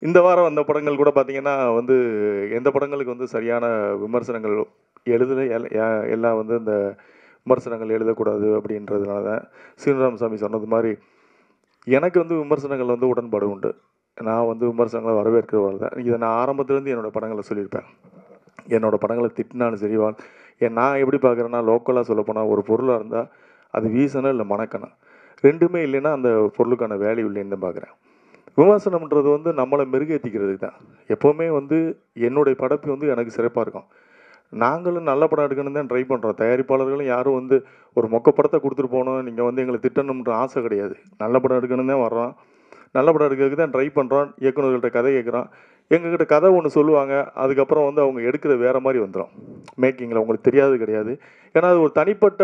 இந்த வாரம் வந்த படங்கள் கூட பார்த்தீங்கன்னா வந்து, எந்த படங்களுக்கு வந்து சரியான விமர்சனங்கள் எழுதுன எல்லாம் வந்து இந்த விமர்சனங்கள் எழுதக்கூடாது அப்படின்றதுனால தான் சீனிவாசன் சொன்னது மாரி, எனக்கு வந்து விமர்சனங்கள் வந்து உடன்பாடு உண்டு. நான் வந்து விமர்சனங்கள வரவேற்கிறவர் தான். இத நான் ஆரம்பத்துலேருந்து என்னோட படங்கள்ல சொல்லியிருப்பேன். என்னோட படங்கள திட்டினாலும் சரி, நான் எப்படி பார்க்குறேன்னா, லோக்கலா சொல்லப்போனா ஒரு பொருளா இருந்தா, அது வீசணும் இல்ல மணக்கணும். 2மே இல்லைன்னா, அந்த பொருளுக்கான வேல்யூ இல்லைன்னு தான் பார்க்குறேன். விமர்சனம்ன்றது வந்து நம்மள மெருகேத்திக்கிறதுக்கு தான். எப்பவுமே வந்து என்னுடைய படைப்பு வந்து எனக்கு சிறப்பா இருக்கும். நாங்களும் நல்ல படம் எடுக்கணும்னு தான் ட்ரை பண்றோம். தயாரிப்பாளர்களும் யாரும் வந்து ஒரு மொக்க படத்த குடுத்துட்டு போணும், நீங்க வந்து எங்கள திட்டணும்ன்ற ஆசை கிடையாது. நல்ல படம் எடுக்கணும்னு தான் வர்றோம். நல்ல படம் எடுக்கிறதுக்கு தான் ட்ரை பண்றோம். இயக்குனர்கள்ட்ட கதை கேட்குறோம். எங்ககிட்ட கதை ஒண்ணு சொல்லுவாங்க. அதுக்கப்புறம் வந்து அவங்க எடுக்கிறது வேற மாரி வந்துரும். மேக்கிங்ல உங்களுக்கு தெரியாது கிடையாது. ஏன்னா, அது ஒரு தனிப்பட்ட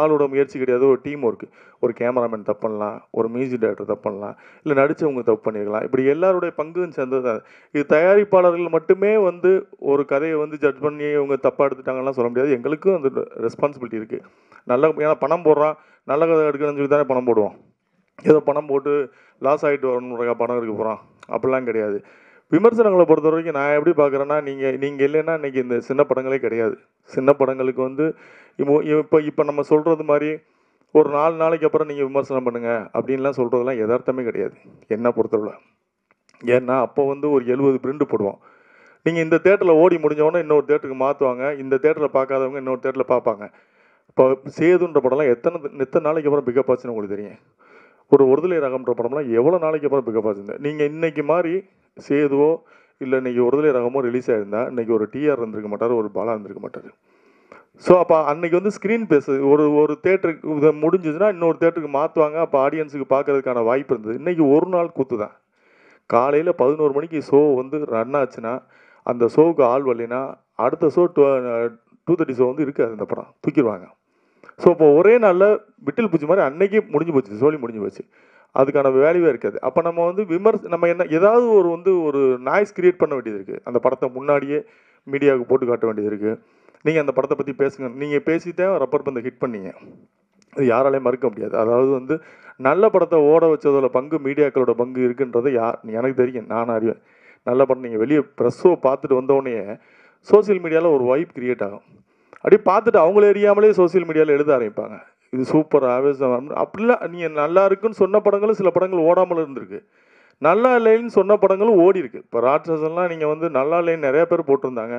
ஆளோட முயற்சி கிடையாது. ஒரு டீம் ஒர்க். ஒரு கேமராமேன் தப்பு பண்ணலாம். ஒரு மியூசிக் டைரக்டர் தப்பு பண்ணலாம். இல்ல நடிச்சவங்க தப்பு பண்ணியிருக்கலாம். இப்படி எல்லாருடைய பங்கும் சேர்ந்தது தான். இது தயாரிப்பாளர்கள் மட்டுமே வந்து ஒரு கதைய வந்து ஜட்ஜ் பண்ணி இவங்க தப்பா எடுத்துட்டாங்கன்னுலாம் சொல்ல முடியாது. எங்களுக்கும் அந்த ரெஸ்பான்சிபிலிட்டி இருக்கு. ஏன்னா பணம் போடுறான். நல்ல கதை எடுக்கணும்னு சொல்லி தானே பணம் போடுவோம். ஏதோ பணம் போட்டு லாஸ் ஆகிட்டு வரணுன்றதுக்காக படம் எடுக்க போகிறோம் அப்படிலாம் கிடையாது. விமர்சனங்களை பொறுத்த வரைக்கும் நான் எப்படி பார்க்குறேன்னா, நீங்கள் இல்லைன்னா இன்றைக்கி இந்த சின்ன படங்களே கிடையாது. சின்ன படங்களுக்கு வந்து இப்போ இப்போ நம்ம சொல்கிறது மாதிரி ஒரு 4 நாளைக்கு அப்புறம் நீங்கள் விமர்சனம் பண்ணுங்கள் அப்படின்லாம் சொல்கிறதுலாம் யதார்த்தமே கிடையாது என்ன பொறுத்தவரை. ஏன்னா அப்போ வந்து ஒரு 70 பிரிண்ட் போடுவோம். நீங்கள் இந்த தேட்டரில் ஓடி முடிஞ்சவொடனே இன்னொரு தேட்டருக்கு மாற்றுவாங்க. இந்த தேட்டரில் பார்க்காதவங்க இன்னொரு தேட்டரில் பார்ப்பாங்க. இப்போ சேதுன்ற படம்லாம் எத்தனை நாளைக்கு அப்புறம் பிக்கப் ஆச்சுன்னு உங்களுக்கு தெரியும். ஒரு ஒருதலை ரகம்ன்ற படம்லாம் எவ்வளோ நாளைக்கு அப்புறம் பிக்கப் ஆச்சுங்க. நீங்கள் இன்னைக்கு மாதிரி சேதுவோ இல்லை இன்னைக்கு ஒருதலை ரகமோ ரிலீஸ் ஆயிருந்தா இன்னைக்கு ஒரு டிஆர் இருந்திருக்க மாட்டார், ஒரு பாலா இருந்திருக்க மாட்டார். ஸோ அப்போ அன்னைக்கு வந்து ஸ்க்ரீன் பேஸ் ஒரு ஒரு தேட்டருக்கு இதை முடிஞ்சதுன்னா இன்னொரு தேட்டருக்கு மாற்றுவாங்க. அப்போ ஆடியன்ஸுக்கு பார்க்கறதுக்கான வாய்ப்பு இருந்தது. இன்னைக்கு ஒரு நாள் கூத்து தான். காலையில் 11 மணிக்கு ஷோ வந்து ரன் ஆச்சுன்னா அந்த ஷோவுக்கு ஆள் வரலைன்னா அடுத்த ஷோ 2:30 ஷோ வந்து இருக்காது. அந்த படம் தூக்கிடுவாங்க. ஸோ இப்போ ஒரே நாளில் விட்டில் பூச்சி மாதிரி அன்னைக்கே முடிஞ்சு போச்சு, சோலி முடிஞ்சு போச்சு. அதுக்கான வேல்யூவே இருக்காது. அப்போ நம்ம வந்து நம்ம என்ன ஏதாவது ஒரு நாய்ஸ் கிரியேட் பண்ண வேண்டியது இருக்குது. அந்த படத்தை முன்னாடியே மீடியாவுக்கு போட்டு காட்ட வேண்டியது இருக்குது. நீங்கள் அந்த படத்தை பற்றி பேசுங்க. நீங்கள் பேசிட்டே ரப்பர் பந்தை ஹிட் பண்ணீங்க. அது யாராலையும் மறுக்க முடியாது. அதாவது வந்து நல்ல படத்தை ஓட வச்சதோட பங்கு மீடியாக்களோட பங்கு இருக்குன்றது எனக்கு தெரியும், நான் அறிவேன். நல்ல படம் நீங்கள் வெளியே ப்ரெஸ் ஷோ பார்த்துட்டு வந்தோடனே சோசியல் மீடியாவில் ஒரு வைப் கிரியேட் ஆகும். அப்படியே பார்த்துட்டு அவங்கள அறியாமலே சோசியல் மீடியாவில் எழுத ஆரம்பிப்பாங்க. இது சூப்பர் ஆவேசம் அப்படிலாம். நீங்கள் நல்லா இருக்குன்னு சொன்ன படங்களும் சில படங்கள் ஓடாமல் இருந்திருக்கு. நல்லா இல்லைன்னு சொன்ன படங்களும் ஓடி இருக்கு. இப்போ ராட்சசன்லாம் நீங்கள் வந்து நல்லா இல்லைன்னு நிறைய பேர் போட்டிருந்தாங்க.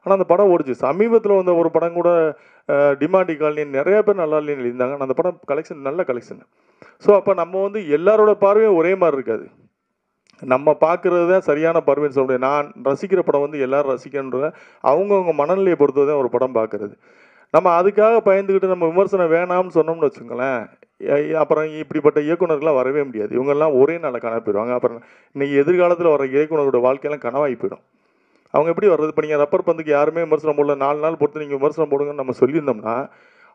ஆனால் அந்த படம் ஓடிச்சு. சமீபத்தில் வந்த ஒரு படம் கூட டிமாண்டி காலனின்னு நிறைய பேர் நல்லா இல்லைன்னு எழுதியிருந்தாங்க. ஆனால் அந்த படம் கலெக்ஷன் நல்ல கலெக்ஷன். ஸோ அப்போ நம்ம வந்து எல்லாரோட பார்வையும் ஒரே மாதிரி இருக்காது. நம்ம பார்க்குறது தான் சரியான பார்வைன்னு சொல்ல முடியாது. நான் ரசிக்கிற படம் வந்து எல்லாரும் ரசிக்கணுன்ற அவங்கவுங்க மனநிலையை பொறுத்து தான் ஒரு படம் பார்க்குறது. நம்ம அதுக்காக பயந்துக்கிட்டு நம்ம விமர்சனம் வேணாம்னு சொன்னோம்னு வச்சுக்கோங்களேன், அப்புறம் இப்படிப்பட்ட இயக்குனர்கள்லாம் வரவே முடியாது. இவங்கெல்லாம் ஒரே நாளில் காணாம போயிடுவாங்க. அப்புறம் இன்னைக்கு எதிர்காலத்தில் வர இயக்குனரோட வாழ்க்கையெல்லாம் கனவாகி போயிடும். அவங்க எப்படி வர்றது? இப்போ நீங்கள் ரப்பர் பந்துக்கு யாருமே விமர்சனம் போடல, 4 நாள் பொறுத்து நீங்கள் விமர்சனம் போடுங்கன்னு நம்ம சொல்லியிருந்தோம்னா,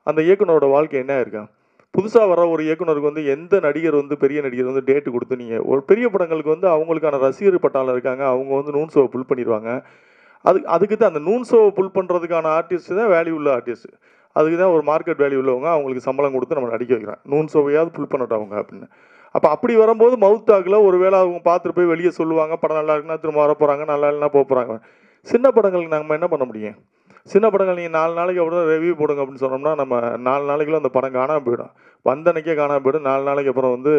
அந்த இயக்குனரோட வாழ்க்கை என்ன ஆயிருக்கும்? புதுசா வர ஒரு இயக்குனருக்கு வந்து எந்த நடிகர் வந்து பெரிய நடிகர் வந்து டேட் குடுத்து நீங்க ஒரு பெரிய படங்களுக்கு வந்து அவங்களுக்கான ரசிகர் பட்டாளம் இருக்காங்க. அவங்க வந்து நூன் ஷோவ புல் பண்ணிருவாங்க. அதுக்கு தான் அந்த நூன் ஷோவ புல் பண்றதுக்கான ஆர்டிஸ்ட் தான் வேல்யூ உள்ள ஆர்டிஸ்ட். அதுக்கு தான் ஒரு மார்க்கெட் வேல்யூ உள்ளவங்க அவங்களுக்கு சம்பளம் குடுத்து நம்மள நடிக்க வைக்கிறாங்க. நூன் ஷோவையாவது புல் பண்ணட்டும் அவங்க அப்படின்னு. அப்ப அப்படி வரும்போது மவுத் டாக்ல ஒருவேளை அவங்க பார்த்துட்டு போய் வெளிய சொல்லுவாங்க. படம் நல்லா இருக்குன்னா திரும்ப வரப்போறாங்க. நல்லா இல்லைன்னா போறாங்க. சின்ன படங்களுக்கு நம்ம என்ன பண்ண முடியும்? சின்ன படங்கள் நீங்கள் 4 நாளைக்கு அப்புறம் ரிவ்யூ போடுங்க அப்படின்னு சொன்னோம்னா, நம்ம 4 நாளைக்குள்ள அந்த படம் காணாம போயிடும். வந்த அன்னைக்கே காணாம போயிடும். 4 நாளைக்கு அப்புறம் வந்து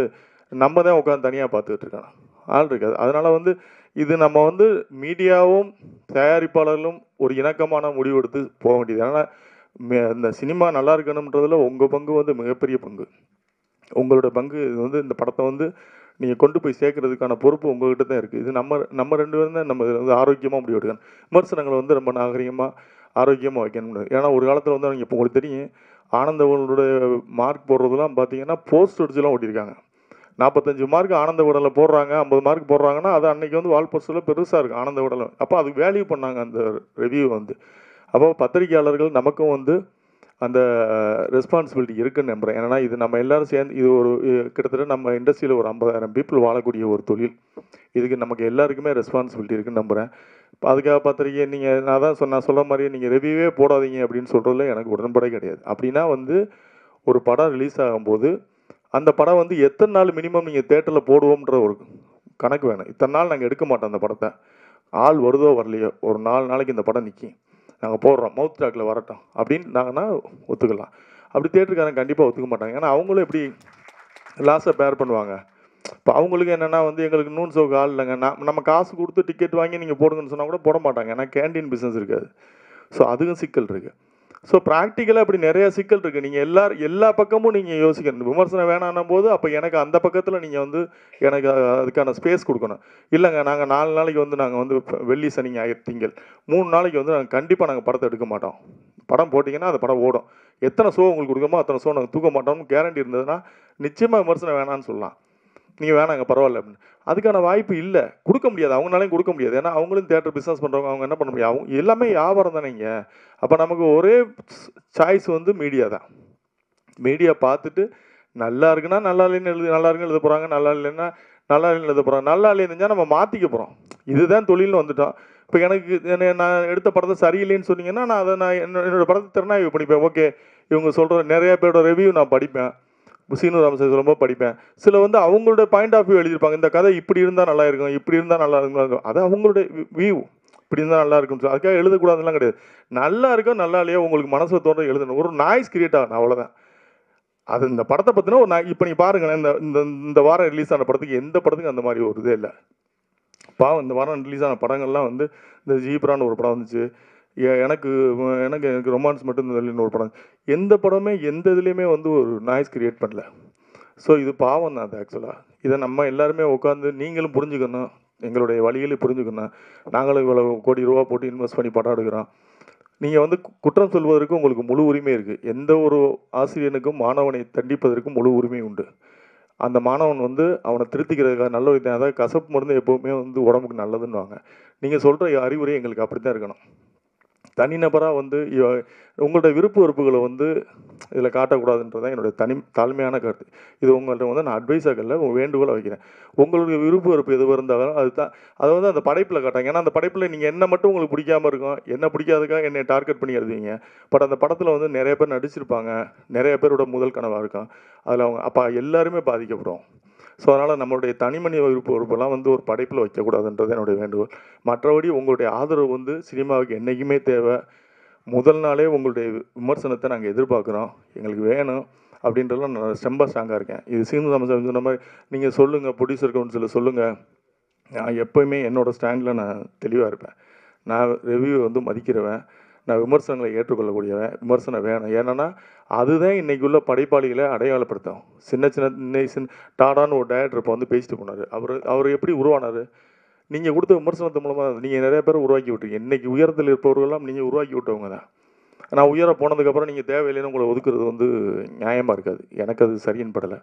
நம்ம தான் உட்காந்து தனியாக பார்த்துக்கிட்டு இருக்கணும். ஆள் இருக்காது. அதனால வந்து இது நம்ம வந்து மீடியாவும் தயாரிப்பாளர்களும் ஒரு இணக்கமான முடிவெடுத்து போக வேண்டியது. ஏன்னா இந்த சினிமா நல்லா இருக்கணுன்றதுல உங்கள் பங்கு வந்து மிகப்பெரிய பங்கு. உங்களோட பங்கு இது வந்து இந்த படத்தை வந்து நீங்கள் கொண்டு போய் சேர்க்கறதுக்கான பொறுப்பு உங்ககிட்ட தான் இருக்குது. இது நம்ம 2 பேரும் தான் நம்ம வந்து ஆரோக்கியமாக முடிவு எடுக்கணும். விமர்சனங்களை வந்து ரொம்ப நாகரிகமாக ஆரோக்கியமாக வைக்கணும். ஏன்னா ஒரு காலத்தில் வந்து அவங்க இப்போ உங்களுக்கு தெரியும், ஆனந்தவனோட மார்க் போடுறதுலாம் பார்த்தீங்கன்னா போஸ்ட் அடிச்சுலாம் ஓட்டியிருக்காங்க. 45 மார்க் ஆனந்த விடலில் போடுறாங்க, 50 மார்க் போடுறாங்கன்னா அது அன்னைக்கு வந்து வால் போஸ்டரில் பெருசாக இருக்கும் ஆனந்த விடலம். அப்போ அதுக்கு வேல்யூ பண்ணாங்க அந்த ரிவ்யூ வந்து. அப்போ பத்திரிகையாளர்கள் நமக்கும் வந்து அந்த ரெஸ்பான்சிபிலிட்டி இருக்குன்னு நம்புகிறேன். ஏன்னா இது நம்ம எல்லாரும் சேர்ந்து இது ஒரு கிட்டத்தட்ட நம்ம இண்டஸ்ட்ரியில் ஒரு 50,000 பீப்புள் வாழக்கூடிய ஒரு தொழில். இதுக்கு நமக்கு எல்லாருக்குமே ரெஸ்பான்சிபிலிட்டி இருக்குன்னு நம்புகிறேன். இப்போ அதுக்காக பத்திரிக்கை நீங்கள் நான் சொல்ல மாதிரியே நீங்கள் ரிவ்யூவே போடாதீங்க அப்படின்னு சொல்கிறதுல எனக்கு உடன்படே கிடையாது. அப்படின்னா வந்து ஒரு படம் ரிலீஸ் ஆகும்போது அந்த படம் வந்து எத்தனை நாள் மினிமம் நீங்கள் தேட்டரில் போடுவோம்ன்ற ஒரு கணக்கு வேணும். இத்தனை நாள் நாங்கள் எடுக்க மாட்டோம் அந்த படத்தை. ஆள் வருதோ வரலையோ ஒரு 4 நாளைக்கு இந்த படம் நிற்கும், நாங்கள் போடுறோம், மவுத் டாக்கில் வரட்டும் அப்படின்னாங்கன்னா ஒத்துக்கலாம். அப்படி தியேட்டருக்காரங்க கண்டிப்பாக ஒத்துக்க மாட்டாங்க. ஏன்னா அவங்களும் எப்படி லாஸை பேர் பண்ணுவாங்க. இப்போ அவங்களுக்கு என்னென்னா வந்து எங்களுக்கு நூன் சோக்கு ஆள் இல்லைங்க, நம்ம காசு கொடுத்து டிக்கெட் வாங்கி நீங்கள் போடுங்கன்னு சொன்னால் கூட போட மாட்டாங்க. ஏன்னா கேண்டீன் பிஸ்னஸ் இருக்காது. ஸோ அதுவும் சிக்கல் இருக்குது. ஸோ ப்ராக்டிக்கலாக அப்படி நிறைய சிக்கல் இருக்குது. நீங்கள் எல்லா பக்கமும் நீங்கள் யோசிக்கணும். விமர்சனம் வேணான்னும் போது அப்போ எனக்கு அந்த பக்கத்தில் நீங்கள் வந்து எனக்கு அதுக்கான ஸ்பேஸ் கொடுக்கணும். இல்லைங்க நாங்கள் 4 நாளைக்கு வந்து நாங்கள் வந்து வெள்ளி சனி ஞாயிறு திங்கள் 3 நாளைக்கு வந்து நாங்கள் கண்டிப்பாக நாங்கள் படத்தை எடுக்க மாட்டோம். படம் போட்டிங்கன்னா அந்த படம் ஓடும். எத்தனை ஷோ உங்களுக்கு கொடுக்கமோ அத்தனை ஷோ நாங்கள் தூக்க மாட்டோம்னு கேரண்டி இருந்ததுன்னா நிச்சயமாக விமர்சனம் வேணான்னு சொல்லலாம். நீங்கள் வேணாங்க பரவாயில்ல அப்படின்னு. அதுக்கான வாய்ப்பு இல்லை, கொடுக்க முடியாது, அவங்களாலையும் கொடுக்க முடியாது. ஏன்னா அவங்களும் தியேட்டர் பிஸ்னஸ் பண்ணுறவங்க, அவங்க என்ன பண்ண முடியும், அவங்க எல்லாமே வியாபாரம் தானேங்க. அப்போ நமக்கு ஒரே சாய்ஸ் வந்து மீடியா தான். மீடியா பார்த்துட்டு நல்லா இருக்குன்னா நல்லா இல்லைன்னு நல்லா இருக்குன்னு எழுத போகிறாங்க, நல்லா இல்லைன்னா நல்லா இல்லைன்னு எழுத போகிறாங்க. நல்லா இல்லைன்னு நம்ம மாற்றிக்க போகிறோம். இதுதான் தொழில்னு வந்துட்டோம். இப்போ எனக்கு நான் எடுத்த படத்தை சரியில்லைன்னு சொன்னீங்கன்னா நான் அதை என்னோட படத்தை திறனாய்வு படிப்பேன். ஓகே, இவங்க சொல்கிற நிறைய பேரோட ரிவ்யூ நான் படிப்பேன். சீனு ராமசாமி ரொம்ப படிப்பேன். சில வந்து அவங்களோட பாயிண்ட் ஆஃப் வியூ எழுதியிருப்பாங்க. இந்த கதை இப்படி இருந்தால் நல்லா இருக்கும், இப்படி இருந்தால் நல்லா இருக்கும். அது அவங்களோட வியூ. இப்படி இருந்தால் நல்லா இருக்குன்னு அதுக்காக எழுதக்கூடாதுலாம் கிடையாது. நல்லா இருக்கோ நல்லா இல்லையோ உங்களுக்கு மனசில் தோன்ற எழுதணும். ஒரு நாய்ஸ் கிரியேட் ஆகணும், அவ்வளோதான். அது இந்த படத்தை பற்றின ஒரு இப்போ நீங்கள் பாருங்களேன், இந்த வாரம் ரிலீஸ் ஆன படத்துக்கு எந்த படத்துக்கும் அந்த மாதிரி ஒரு இதே இல்லை. பாவம் இந்த வாரம் ரிலீஸ் ஆன படங்கள்லாம் வந்து இந்த ஜீப்ரான்னு ஒரு படம் வந்துச்சு. எனக்கு எனக்கு எனக்கு ரொமான்ஸ் மட்டும் இந்த ஒரு படம். எந்த படமே எந்த இதுலேயுமே வந்து ஒரு நாய்ஸ் கிரியேட் பண்ணல. ஸோ இது பாவம் தான். அது ஆக்சுவலாக இதை நம்ம எல்லாருமே உட்காந்து நீங்களும் புரிஞ்சுக்கணும், எங்களுடைய வழிகளையும் புரிஞ்சுக்கணும். நாங்களும் இவ்வளோ கோடி ரூபா போட்டு இன்வெஸ்ட் பண்ணி படம் எடுக்கிறோம். நீங்கள் வந்து குற்றம் சொல்வதற்கு உங்களுக்கு முழு உரிமை இருக்குது. எந்த ஒரு ஆசிரியனுக்கும் மாணவனை தண்டிப்பதற்கும் முழு உரிமை உண்டு. அந்த மாணவன் வந்து அவனை திருத்திக்கிறதுக்காக நல்ல விதம். அதாவது கசப்பு மருந்து எப்போவுமே வந்து உடம்புக்கு நல்லதுன்னுவாங்க. நீங்கள் சொல்கிற அறிவுரை எங்களுக்கு அப்படி தான் இருக்கணும். தனிநபராக வந்து உங்களோட விருப்ப வெறுப்புகளை வந்து இதில் காட்டக்கூடாதுன்றதான் என்னுடைய தாழ்மையான கருத்து. இது உங்கள்கிட்ட வந்து நான் அட்வைஸாக இல்லை, வேண்டுகோளை வைக்கிறேன். உங்களுடைய விருப்ப வெறுப்பு எது இருந்தாலும் அதை வந்து அந்த படைப்பில் காட்டாங்க. ஏன்னா அந்த படைப்பில் நீங்கள் என்ன மட்டும் உங்களுக்கு பிடிக்காமல் இருக்கும், என்ன பிடிக்காதுக்காக என்னை டார்கெட் பண்ணி எழுதுவீங்க. பட் அந்த படத்தில் வந்து நிறைய பேர் நடிச்சிருப்பாங்க, நிறைய பேரோட முதல் கனவாக இருக்கும். அதில் அவங்க அப்போ எல்லாருமே பாதிக்கப்படும். ஸோ அதனால் நம்மளுடைய தனிமனித விருப்ப வெறுப்பெல்லாம் வந்து ஒரு படைப்பில் வைக்கக்கூடாதுன்றது என்னுடைய வேண்டுகோள். மற்றபடி உங்களுடைய ஆதரவு வந்து சினிமாவுக்கு என்றைக்குமே தேவை. முதல் நாளே உங்களுடைய விமர்சனத்தை நாங்கள் எதிர்பார்க்குறோம், எங்களுக்கு வேணும் அப்படின்றதுலாம் நான் ரொம்ப ஸ்ட்ராங்காக இருக்கேன். இது சீனு ராமசாமி சொன்ன மாதிரி நீங்கள் சொல்லுங்கள், ப்ரொடியூசர் கவுன்சிலில் சொல்லுங்கள். நான் எப்போயுமே என்னோடய ஸ்டாண்டில் நான் தெளிவாக இருப்பேன். நான் ரிவ்யூ வந்து மதிக்கிறவன், நான் விமர்சனங்களை ஏற்றுக்கொள்ளக்கூடியவன். விமர்சனம் வேணும். ஏன்னா அதுதான் இன்றைக்கி உள்ள படைப்பாளிகளை அடையாளப்படுத்தும். சின்ன டாடான்னு ஒரு டைரக்டர் இப்போ வந்து பேசிட்டு போனார். அவர் எப்படி உருவானார்? நீங்கள் கொடுத்த விமர்சனத்து மூலமாக நீங்கள் நிறைய பேர் உருவாக்கி விட்டுருங்க. இன்றைக்கி உயரத்தில் இருப்பவர்களெல்லாம் நீங்கள் உருவாக்கி விட்டவங்க தான். நான் உயர போனதுக்கப்புறம் நீங்கள் தேவையில்லைன்னு உங்களை ஒதுக்குறது வந்து நியாயமாக இருக்காது. எனக்கு அது சரின்னு படலை.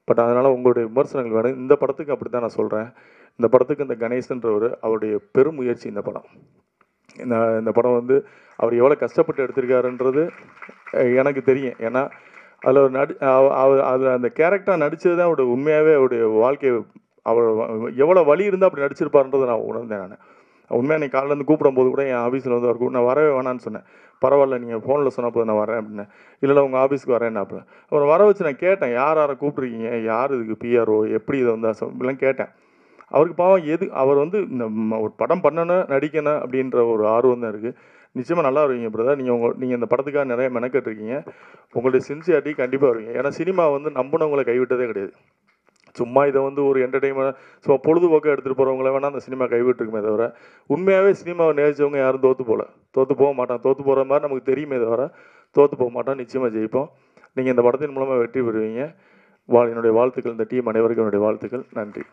பட் அதனால் உங்களுடைய விமர்சனங்கள் வேணும். இந்த படத்துக்கு அப்படி தான் நான் சொல்கிறேன். இந்த படத்துக்கு இந்த கணேசன்றவர் அவருடைய பெரும் முயற்சி. இந்த படம் இந்த படம் வந்து அவர் எவ்வளோ கஷ்டப்பட்டு எடுத்திருக்காருன்றது எனக்கு தெரியும். ஏன்னா அதில் ஒரு அதில் அந்த கேரக்டராக நடித்தது தான் அவருடைய உண்மையாகவே அவருடைய வாழ்க்கையை அவர் எவ்வளோ வலி இருந்தால் அப்படி நடிச்சிருப்பாருன்றதை நான் உணர்ந்தேன். நான் உண்மையாக நீ காலையிலேருந்து கூப்பிடும்போது கூட என் ஆஃபீஸில் வந்து அவர் நான் வரவே வேணான்னு சொன்னேன். பரவாயில்ல நீங்கள் ஃபோனில் சொன்னப்போ நான் வரேன் அப்படின்னேன். இல்லை உங்கள் ஆஃபீஸ்க்கு வரேன் அப்புறம் அவர் வர வச்சு நான் கேட்டேன், யாரை கூப்பிட்ருக்கீங்க, யார் இதுக்கு பிஆர்ஓ, எப்படி இதை வந்து இப்படிலாம் கேட்டேன். அவருக்கு பாவம் அவர் வந்து இந்த ஒரு படம் பண்ணணும், நடிக்கணும் அப்படின்ற ஒரு ஆர்வம் தான் இருக்குது. நிச்சயமாக நல்லா வருவீங்க பிரதர். நீங்கள் இந்த படத்துக்காக நிறைய மெனக்கெட்டுருக்கீங்க. உங்களுடைய சின்சியாரிட்டி கண்டிப்பாக வருவீங்க. ஏன்னா சினிமா வந்து நம்பினவங்களை கைவிட்டதே கிடையாது. சும்மா இதை வந்து ஒரு என்டர்டெயின்மெண்ட் சும்மா பொழுதுபோக்காக எடுத்துகிட்டு போகிறவங்கள வேணால் அந்த சினிமா கைவிட்டுருக்குமே தவிர உண்மையாகவே சினிமாவை நேசித்தவங்க யாரும் தோற்று போக மாட்டான். தோற்று போகிற மாதிரி நமக்கு தெரியுமே தவிர தோற்று போக மாட்டான். நிச்சயமாக ஜெயிப்போம். நீங்கள் இந்த படத்தின் மூலமாக வெற்றி பெறுவீங்க. என்னுடைய வாழ்த்துக்கள். இந்த டீம் அனைவருக்கும் என்னுடைய வாழ்த்துக்கள். நன்றி.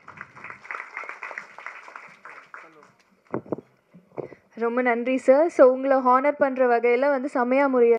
ரொம்ப நன்றி சார். ஸோ உங்களை ஹானர் பண்ணுற வகையில் வந்து சமயா முறையை